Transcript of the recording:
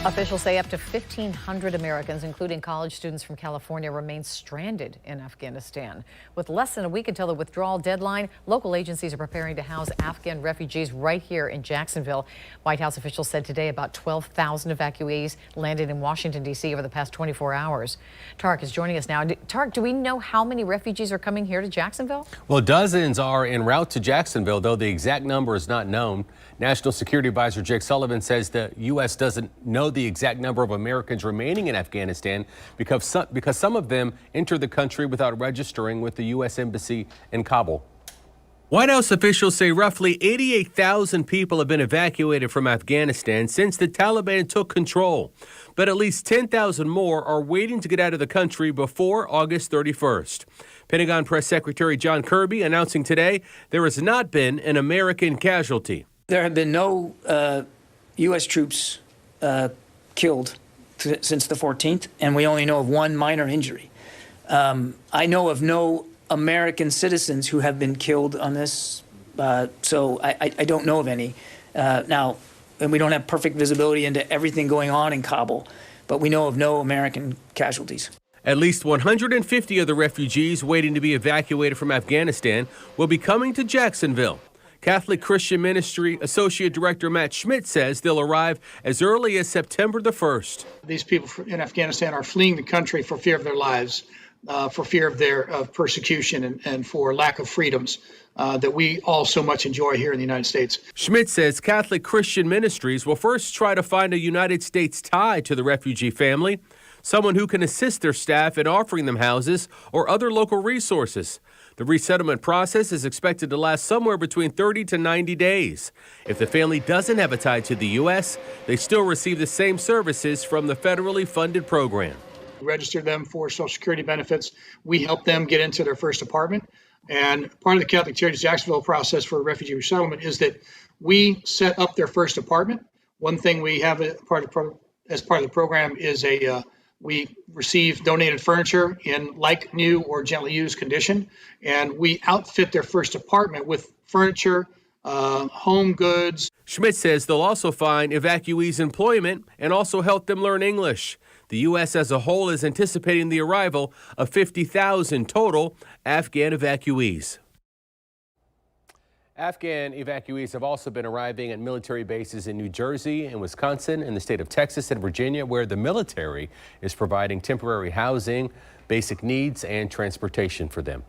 Officials say up to 1,500 Americans, including college students from California, remain stranded in Afghanistan. With less than a week until the withdrawal deadline, local agencies are preparing to house Afghan refugees right here in Jacksonville. White House officials said today about 12,000 evacuees landed in Washington, D.C. over the past 24 hours. Tarek is joining us now. Tarek, do we know how many refugees are coming here to Jacksonville? Well, dozens are en route to Jacksonville, though the exact number is not known. National Security Advisor Jake Sullivan says the U.S. doesn't know the exact number of Americans remaining in Afghanistan because some of them entered the country without registering with the U.S. Embassy in Kabul. White House officials say roughly 88,000 people have been evacuated from Afghanistan since the Taliban took control. But at least 10,000 more are waiting to get out of the country before August 31st. Pentagon Press Secretary John Kirby announcing today there has not been an American casualty. There have been no U.S. troops killed since the 14th, and we only know of one minor injury. I know of no American citizens who have been killed on this, so I don't know of any. Now, and we don't have perfect visibility into everything going on in Kabul, but we know of no American casualties. At least 150 of the refugees waiting to be evacuated from Afghanistan will be coming to Jacksonville. Catholic Christian Ministry Associate Director Matt Schmidt says they'll arrive as early as September the 1st. These people in Afghanistan are fleeing the country for fear of their lives, for fear of their persecution and for lack of freedoms that we all so much enjoy here in the United States. Schmidt says Catholic Christian Ministries will first try to find a United States tie to the refugee family, someone who can assist their staff in offering them houses or other local resources. The resettlement process is expected to last somewhere between 30 to 90 days. If the family doesn't have a tie to the U.S., they still receive the same services from the federally funded program. We register them for Social Security benefits. We help them get into their first apartment. And part of the Catholic Charities Jacksonville process for refugee resettlement is that we set up their first apartment. One thing we have as part of the program is we receive donated furniture in like new or gently used condition, and we outfit their first apartment with furniture, home goods. Schmidt says they'll also find evacuees employment and also help them learn English. The U.S. as a whole is anticipating the arrival of 50,000 total Afghan evacuees. Afghan evacuees have also been arriving at military bases in New Jersey and Wisconsin, in the state of Texas and Virginia, where the military is providing temporary housing, basic needs, and transportation for them.